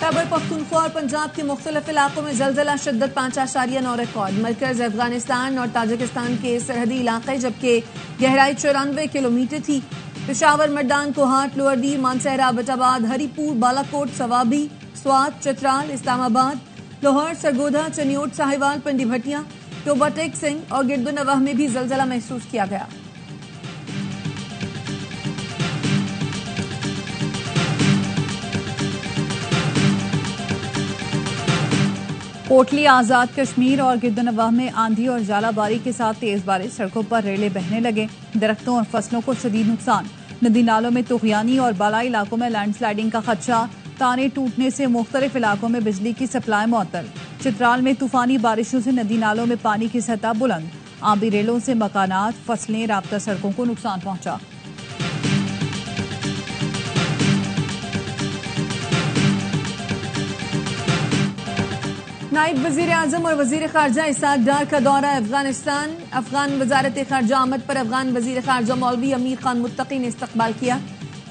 खैबर पख्तूनख्वा और पंजाब के मुख्तलिफ इलाकों में जलजिला शिद्दत 5.9 रिकॉर्ड। मरकज अफगानिस्तान और ताजिकिस्तान के सरहदी इलाके, जबकि गहराई 94 किलोमीटर थी। पेशावर, मर्दान, कोहाट, लोअरदी, मानसहरा, बटाबाद, हरीपुर, बालाकोट, सवाबी, स्वात, चित्राल, इस्लामाबाद, लाहौर, सरगोधा, चनियोट, साहिवाल, पिंडी भटिया, टोबा टेक सिंह और गिरदुनवाह में भी जलजिला महसूस किया गया। कोटली, आजाद कश्मीर और गिरदुनवाह में आंधी और जालाबारी के साथ तेज बारिश, सड़कों पर रेले बहने लगे, दरख्तों और फसलों को शदीद नुकसान। नदी नालों में तुगयानी और बालाई इलाकों में लैंडस्लाइडिंग का खदशा, तारे टूटने से मुख्तलिफ इलाकों में बिजली की सप्लाई मुअत्तल। चित्राल में तूफानी बारिशों से नदी नालों में पानी की सतह बुलंद, आबी रेलों से मकानात, फसलें, राब्ता सड़कों को नुकसान पहुंचा। नायब वजीर आजम और वजीर खारजा इसाक डार का दौरा अफगानिस्तान। अफगान वजारत खारजा आमद पर अफगान वजीर खारजा मौलवी अमीर खान मुत्तकी ने इस्तकबाल किया।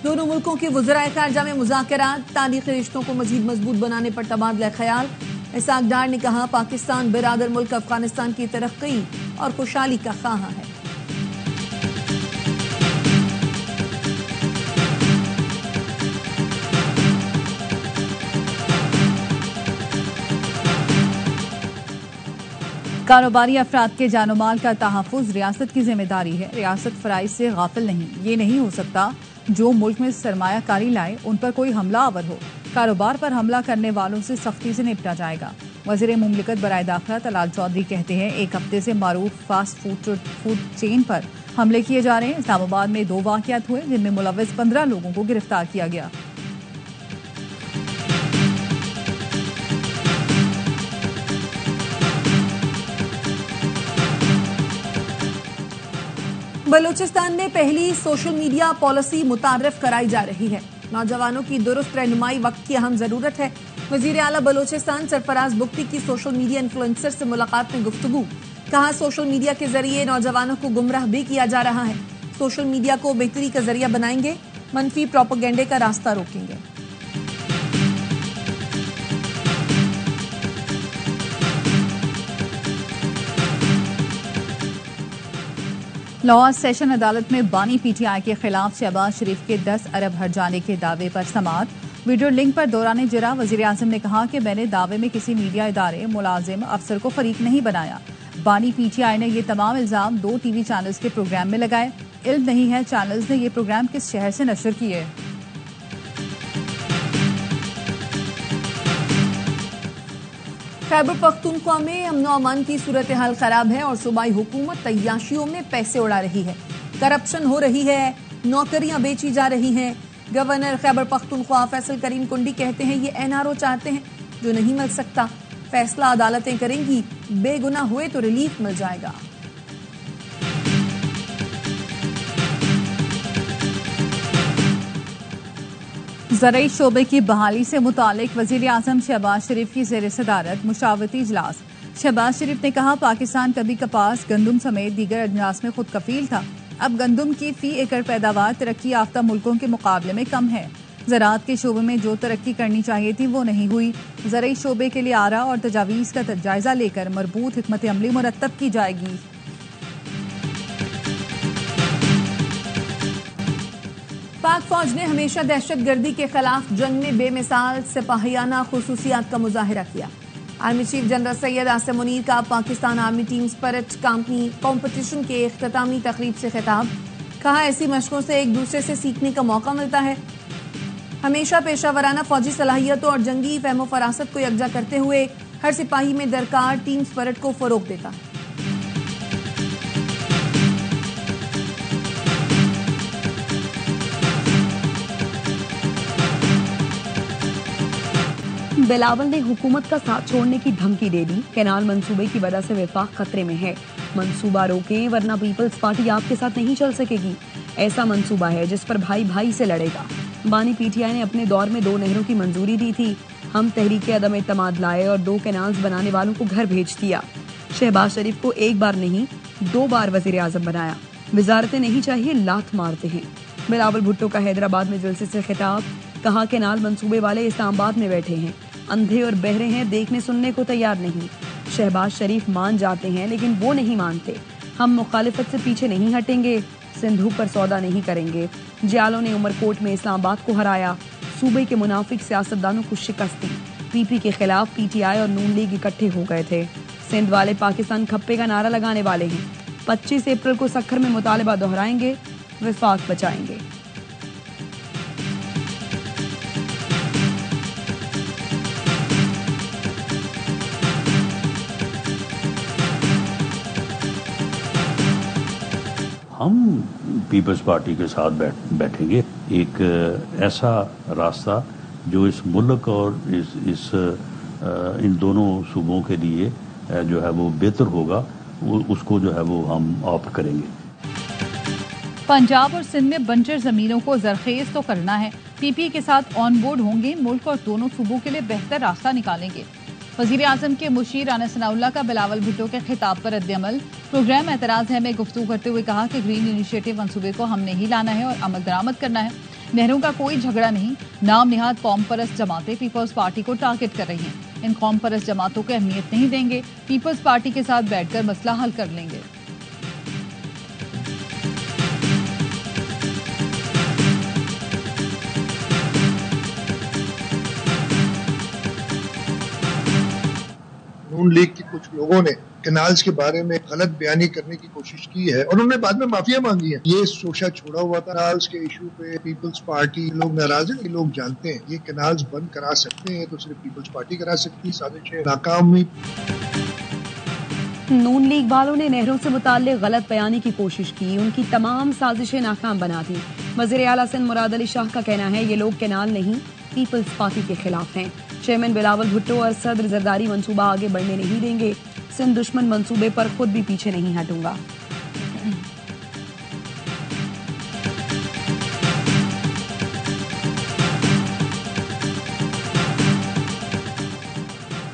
दोनों मुल्कों के वज़राए खारजा में मुज़ाकरात, तारीखी रिश्तों को मजीद मजबूत बनाने पर तबादला ख्याल। इसाक डार ने कहा, पाकिस्तान बिरादर मुल्क अफगानिस्तान की तरक्की और खुशहाली का ख्वाह है। कारोबारी अफराद के जानोमाल का तहफ़्फ़ुज़ रियासत की जिम्मेदारी है। रियासत फ़राइज़ से गाफिल नहीं। ये नहीं हो सकता जो मुल्क में सरमायाकारी लाए उन पर कोई हमला आवर हो। कारोबार पर हमला करने वालों से सख्ती से निपटा जाएगा। वज़ीर मुमलिकत बराए दाखिला तलाल चौधरी कहते हैं, एक हफ्ते से मारूफ फास्ट फूड चेन पर हमले किए जा रहे हैं। इस्लामाबाद में 2 वाक़यात हुए जिनमें मुलव्विस 15 लोगों को गिरफ्तार किया गया। बलूचिस्तान में पहली सोशल मीडिया पॉलिसी मुतारफ कराई जा रही है। नौजवानों की दुरुस्त रहनुमाई वक्त की अहम जरूरत है। वजीर आला बलूचिस्तान सरफराज बुख्ती की सोशल मीडिया इन्फ्लुएंसर से मुलाकात में गुफ्तगू। कहा, सोशल मीडिया के जरिए नौजवानों को गुमराह भी किया जा रहा है। सोशल मीडिया को बेहतरी का जरिया बनाएंगे, मनफी प्रोपेगेंडे का रास्ता रोकेंगे। लाहौर सेशन अदालत में बानी पीटीआई के खिलाफ शहबाज शरीफ के 10 अरब हर्जाने के दावे पर समाअत। वीडियो लिंक पर दौरान जिरा वजीर आजम ने कहा कि मैंने दावे में किसी मीडिया इदारे, मुलाजिम, अफसर को फरीक नहीं बनाया। बानी पीटीआई ने ये तमाम इल्जाम 2 टीवी चैनल्स के प्रोग्राम में लगाए। इल्म नहीं है चैनल्स ने ये प्रोग्राम किस शहर से नशर किए। खैबर पख्तूनख्वा में अमन और अमान की सूरत हाल खराब है और सूबाई हुकूमत तैयाशियों में पैसे उड़ा रही है। करप्शन हो रही है, नौकरियां बेची जा रही हैं। गवर्नर खैबर पख्तूनख्वा फैसल करीम कुंडी कहते हैं, ये एनआरओ चाहते हैं जो नहीं मिल सकता। फैसला अदालतें करेंगी, बेगुनाह हुए तो रिलीफ मिल जाएगा। ज़रई शोबे की बहाली से मुतालिक वज़ीर आज़म शहबाज शरीफ की ज़ेर सदारत मुशावरती इजलास। शहबाज शरीफ ने कहा, पाकिस्तान कभी कपास, गंदुम समेत दीगर अजनास में खुद कफील था। अब गंदुम की फी एकड़ पैदावार तरक्की याफ्ता मुल्कों के मुकाबले में कम है। ज़राअत के शोबे में जो तरक्की करनी चाहिए थी वो नहीं हुई। ज़रई शोबे के लिए आरा और तजावीज़ का जायजा लेकर मरबूत हिकमत अमली मुरत्तब की जाएगी। पाक फौज ने हमेशा दहशतगर्दी के खिलाफ जंग में बेमिसाल सिपाहियाना खुसूसियात का मुजाहिरा किया। Army chief general Syed Asim Munir का Pakistan army team spirit competition के इख्तितामी तकरीब से खिताब। कहा, ऐसी मशकों से एक दूसरे से सीखने का मौका मिलता है। हमेशा पेशावराना फौजी सलाहियतों और जंगी फहमो फरासत को यकजा करते हुए हर सिपाही में दरकार टीम स्पिरिट को फरोग देता है। बिलावल ने हुकूमत का साथ छोड़ने की धमकी दे दी। कैनाल मंसूबे की वजह से वफाक खतरे में है। मंसूबा रोकें वरना पीपल्स पार्टी आपके साथ नहीं चल सकेगी। ऐसा मंसूबा है जिस पर भाई भाई से लड़ेगा। बानी पीटीआई ने अपने दौर में 2 नहरों की मंजूरी दी थी। हम तहरीके अदम एतमाद लाए और 2 कैनाल्स बनाने वालों को घर भेज दिया। शहबाज शरीफ को 1 बार नहीं 2 बार वजीर आजम बनाया। वजारतें नहीं चाहिए, लात मारते हैं। बिलावल भुट्टो का हैदराबाद में जलसे से खिताब। कहा कैनाल मंसूबे वाले इस्लामाबाद में बैठे हैं, अंधे और बहरे हैं, देखने सुनने को तैयार नहीं। शहबाज शरीफ मान जाते हैं लेकिन वो नहीं मानते। हम मुखालिफत से पीछे नहीं हटेंगे, सिंधु पर सौदा नहीं करेंगे। जियालों ने उमरकोट में इस्लामाबाद को हराया। सूबे के मुनाफिक सियासतदानों को शिकस्त दी। पीपी के खिलाफ पीटीआई और नून लीग इकट्ठे हो गए थे। सिंध वाले पाकिस्तान खप्पे का नारा लगाने वाले हैं। 25 अप्रैल को सक्खर में मुतालिबा दोहराएंगे, विफाक बचाएंगे। हम पीपल्स पार्टी के साथ बैठेंगे। एक ऐसा रास्ता जो इस मुल्क और इन दोनों सूबों के लिए जो है वो बेहतर होगा, उसको जो है वो हम ऑप्ट करेंगे। पंजाब और सिंध में बंजर जमीनों को जरखेज तो करना है। पीपी के साथ ऑन बोर्ड होंगे, मुल्क और दोनों सूबों के लिए बेहतर रास्ता निकालेंगे। वजीर आजम के मुशीर राना सनाउल्लाह का बिलावल भुट्टो के खिताब पर रद्द-ए-अमल। प्रोग्राम एतराज है में गुफ्तगू करते हुए कहा कि ग्रीन इनिशिएटिव मंसूबे को हमने ही लाना है और अमल दरामद करना है। नहरों का कोई झगड़ा नहीं। नाम निहाद कौम परस्त जमातें पीपल्स पार्टी को टारगेट कर रही हैं। इन कौम परस्त जमातों को अहमियत नहीं देंगे, पीपल्स पार्टी के साथ बैठकर मसला हल कर लेंगे। नून लीग के कुछ लोगों ने कैनाल्स के बारे में गलत बयानी करने की कोशिश की है और उन्होंने बाद में माफिया मांगी है। ये शोशा छोड़ा हुआ था कैनाल्स के इशू पे। पीपल्स पार्टी लोग नाराज है, लोग जानते हैं ये कैनाल्स बंद करा सकते हैं तो सिर्फ पीपल्स पार्टी करा सकती है। साजिशें नाकाम हुई। नून लीग वालों ने नहरों से मुताल्लिक गलत बयानी की कोशिश की, उनकी तमाम साजिशें नाकाम बना दी। वज़ीर आला सिंध मुराद अली शाह का कहना है ये लोग कैनाल नहीं पीपल्स पार्टी के खिलाफ हैं। चेयरमैन बिलावल भुट्टो और सदर जरदारी मंसूबा आगे बढ़ने नहीं देंगे। सिंध दुश्मन मंसूबे पर खुद भी पीछे नहीं हटूंगा।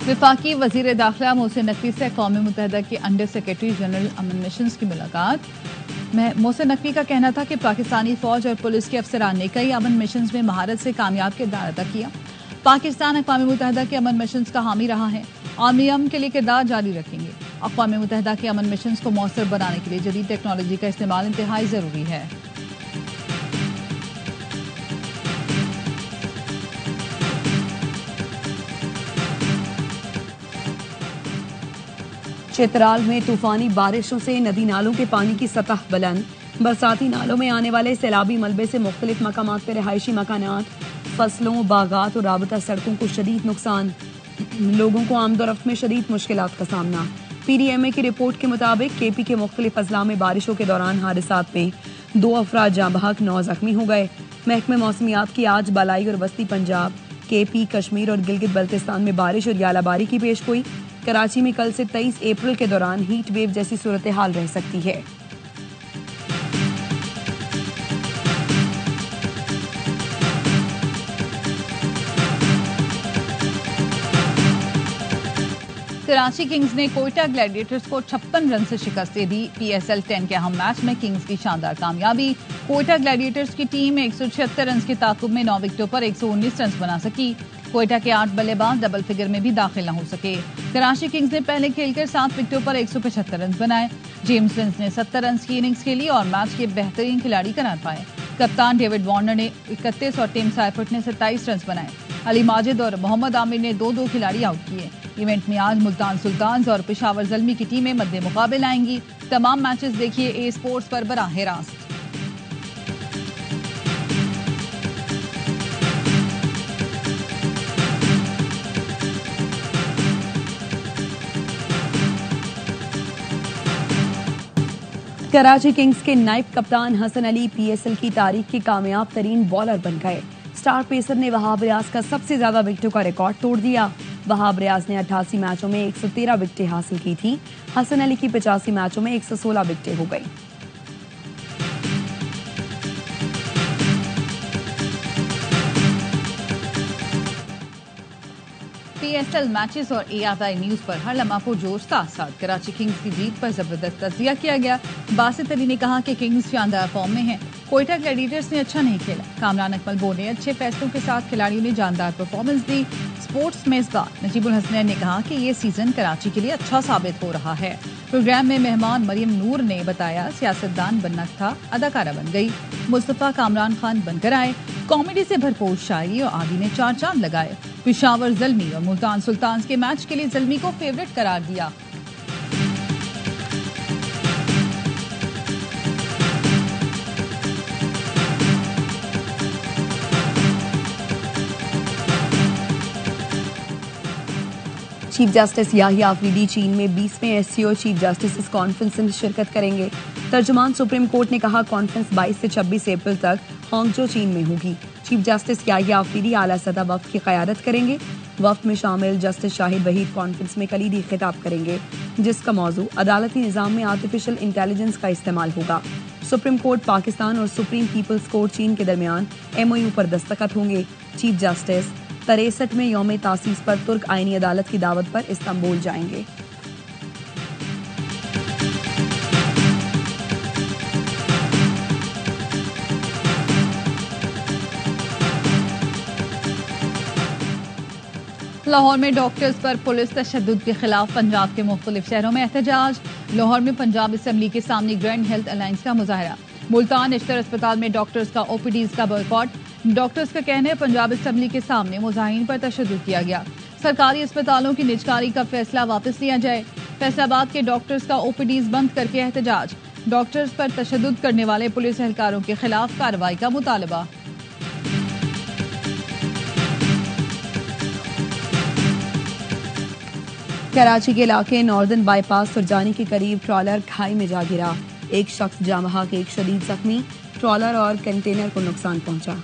विफाकी वजीर दाखिला मोहसिन नकवी से कौमी मुत्तहिदा के अंडर सेक्रेटरी जनरल अमन मिशंस की मुलाकात। मोहसिन नकवी का कहना था कि पाकिस्तानी फौज और पुलिस के अफसरान ने कई अमन मिशंस में महारत से कामयाब किरदार अदा किया। पाकिस्तान अक़वाम मुत्तहिदा के अमन मिशंस का हामी रहा है। आलमी अमन के लिए किरदार जारी रखेंगे। अक़वाम मुत्तहिदा के अमन मिशंस को मौसर बनाने के लिए जदीद टेक्नोलॉजी का इस्तेमाल इंतहाई जरूरी है। चित्राल में तूफानी बारिशों से नदी नालों के पानी की सतह बुलंद। बरसाती नालों में आने वाले सैलाबी मलबे से मुख्तलिफ मकामात पर रिहायशी मकानात, फसलों, बागात और राबता सड़कों को शदीद नुकसान। लोगों को आमदोरफ्त में शदीद मुश्किलात का सामना। PDMA की रिपोर्ट के मुताबिक KP के मुख्तलिफ अजला में बारिशों के दौरान हादसात में 2 अफराद जाँ बहक, 9 जख्मी हो गए। महकमे मौसमियात की आज बालाई और वस्ती पंजाब, KP, कश्मीर और गिलगित बल्तिस्तान में बारिश और यालाबारी की पेशगोई। कराची में कल से 23 अप्रैल के दौरान हीट वेव जैसी सूरत हाल रह सकती है। कराची किंग्स ने कोयटा ग्लैडिएटर्स को 56 रन से शिकस्त दे दी। PSL 10 के अहम मैच में किंग्स की शानदार कामयाबी। कोयटा ग्लैडिएटर्स की टीम 176 रन के ताकुब में 9 विकेटों पर 119 रन बना सकी। कोयटा के 8 बल्लेबाज डबल फिगर में भी दाखिल न हो सके। कराची किंग्स ने पहले खेलकर 7 विकेटों पर 175 रन बनाए। जेम्स विंस ने 70 रन की इनिंग्स खेली और मैच के बेहतरीन खिलाड़ी करार पाए। कप्तान डेविड वार्नर ने 31 और टिम साइफर्ट ने 27 रन बनाए। अली माजिद और मोहम्मद आमिर ने 2-2 खिलाड़ी आउट किए। इवेंट में आज मुल्तान सुल्तान्स और पेशावर ज़ल्मी की टीमें मद्दे मुकाबले आएंगी। तमाम मैचेस देखिए ए स्पोर्ट्स पर बराह रास्त। कराची किंग्स के नायब कप्तान हसन अली PSL की तारीख के कामयाब तरीन बॉलर बन गए। स्टार पेसर ने वहाब रियाज का सबसे ज्यादा विकेटों का रिकॉर्ड तोड़ दिया। वहाब रियाज ने 88 मैचों में 113 विकेटें हासिल की थी। हसन अली की 85 मैचों में 116 विकेटें हो गई। PSL मैचेस और ARI न्यूज पर हर लम्हा पुरजोर साथ कराची किंग्स की जीत पर जबरदस्त तज़किया किया गया। बासित अली ने कहा कि किंग्स शानदार फॉर्म में है। कोयटा ग्लैडिएटर्स ने अच्छा नहीं खेला। कामरान अकमल बोले अच्छे फैसलों के साथ खिलाड़ियों ने जानदार परफॉर्मेंस दी। स्पोर्ट्स मेजबान नजीबुल हसनैन ने कहा कि ये सीजन कराची के लिए अच्छा साबित हो रहा है। प्रोग्राम में मेहमान मरियम नूर ने बताया सियासतदान बनना था, अदाकारा बन गई। मुस्तफा कामरान खान बनकर आए। कॉमेडी से भरपूर शायरी और आदि ने 4 चांद लगाए। पेशावर जल्मी और मुल्तान सुल्तान के मैच के लिए जल्मी को फेवरेट करार दिया। चीफ जस्टिस याहिया अफरीदी चीन में 20वें एससीओ चीफ जस्टिस कॉन्फ्रेंस में शिरकत करेंगे। तर्जुमान सुप्रीम कोर्ट ने कहा कॉन्फ्रेंस 22 से 26 अप्रैल तक हांगजो चीन में होगी। चीफ जस्टिस याहिया अफरीदी आला सतह वफ्द की क़यादत करेंगे। वफ्द में शामिल जस्टिस शाहिद वहीद कॉन्फ्रेंस में कलीदी खिताब करेंगे, जिसका मौजू अदालती निज़ाम में आर्टिफिशियल इंटेलिजेंस का इस्तेमाल होगा। सुप्रीम कोर्ट पाकिस्तान और सुप्रीम पीपल्स कोर्ट चीन के दरमियान MOU पर दस्तखत होंगे। चीफ जस्टिस 63 में यौम तासीस पर तुर्क आईनी अदालत की दावत पर इस्तांबुल जाएंगे। लाहौर में डॉक्टर्स पर पुलिस तशद्दुद के खिलाफ पंजाब के मुख्तलिफ शहरों में एहतजाज। लाहौर में पंजाब असेंबली के सामने ग्रैंड हेल्थ अलायंस का मुजाहरा। मुल्तान इश्तर अस्पताल में डॉक्टर्स का OPDs का बॉयकॉट। डॉक्टर्स का कहना है पंजाब असेंबली के सामने मुजाहिरीन पर तशद्दुद किया गया। सरकारी अस्पतालों की निजकारी का फैसला वापस लिया जाए। फैसलाबाद के डॉक्टर्स का OPDs बंद करके एहतजाज। डॉक्टर्स पर तशद्दुद करने वाले पुलिस एहलकारों के खिलाफ कार्रवाई का मुतालबा। कराची के इलाके नॉर्दर्न बाईपास सुरजानी के करीब ट्रॉलर खाई में जा गिरा। एक शख्स जाँ बहक, एक शदीद जख्मी। ट्रॉलर और कंटेनर को नुकसान पहुंचा।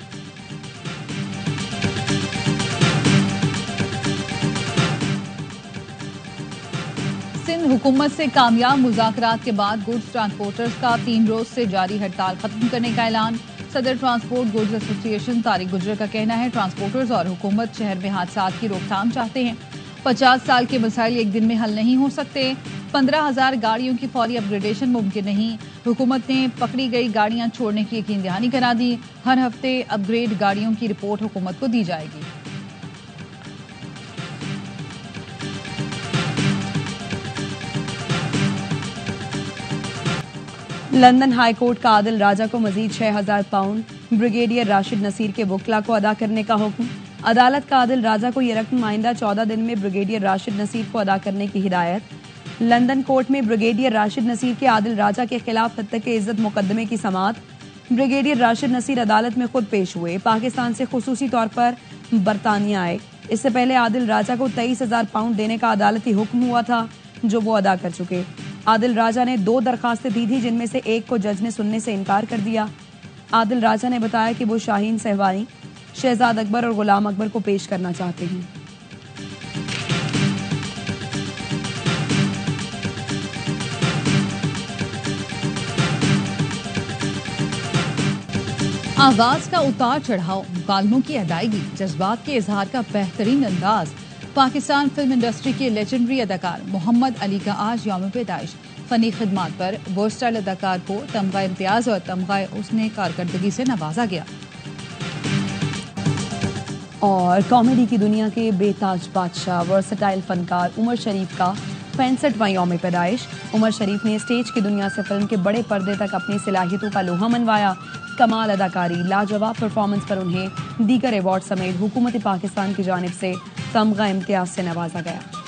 सिंध हुकूमत से कामयाब मुज़ाकरात के बाद गुड्स ट्रांसपोर्टर्स का 3 रोज से जारी हड़ताल खत्म करने का ऐलान। सदर ट्रांसपोर्ट गुड्स एसोसिएशन तारिक गुजर का कहना है ट्रांसपोर्टर्स और हुकूमत शहर में हादसात की रोकथाम चाहते हैं। 50 साल के मसाइल एक दिन में हल नहीं हो सकते। 15,000 गाड़ियों की फौरी अपग्रेडेशन मुमकिन नहीं। हुकूमत ने पकड़ी गई गाड़ियां छोड़ने की यकीन दहानी करा दी। हर हफ्ते अपग्रेड गाड़ियों की रिपोर्ट हुकूमत को दी जाएगी। लंदन हाई कोर्ट का आदिल राजा को मजीद 6,000 पाउंड ब्रिगेडियर राशिद नसीर के वकला को अदा करने का हुक्म। अदालत का आदिल राजा को यह रकम आइंदा 14 दिन में ब्रिगेडियर राशिद नसीर को अदा करने की हिदायत। लंदन कोर्ट में ब्रिगेडियर राशिद नसीर के आदिल राजा के खिलाफ हत्या के इज्जत मुकदमे की समाअत। ब्रिगेडियर राशिद नसीर अदालत में खुद पेश हुए। पाकिस्तान से खुसूसी तौर पर बरतानिया आए। इससे पहले आदिल राजा को 23,000 पाउंड देने का अदालती हुक्म हुआ था, जो वो अदा कर चुके। आदिल राजा ने 2 दरखास्तें दी थी, जिनमें से एक को जज ने सुनने से इनकार कर दिया। आदिल राजा ने बताया कि वो शाहीन सहवानी, शहजाद अकबर और गुलाम अकबर को पेश करना चाहते हैं। आवाज का उतार चढ़ाव, मुकालमों की अदायगी, जज्बात के इजहार का बेहतरीन अंदाज। पाकिस्तान फिल्म इंडस्ट्री के लेजेंडरी अदाकार मोहम्मद अली का आज यौम पैदाइश। फनी खिदमात पर वर्सटाइल अदाकार को तमगा इम्तियाज और तमगा उसने कारकर्दगी से नवाजा गया। और कॉमेडी की दुनिया के बेताज बादशाह वर्सटाइल फनकार उमर शरीफ का 65वां यौम पैदाइश। उमर शरीफ ने स्टेज की दुनिया से फिल्म के बड़े पर्दे तक अपनी सलाहियतों का लोहा मनवाया। कमाल अदाकारी, लाजवाब परफॉर्मेंस पर उन्हें दीगर अवार्ड समेत हुकूमत पाकिस्तान की जानिब से तमगा इम्तियाज से नवाजा गया।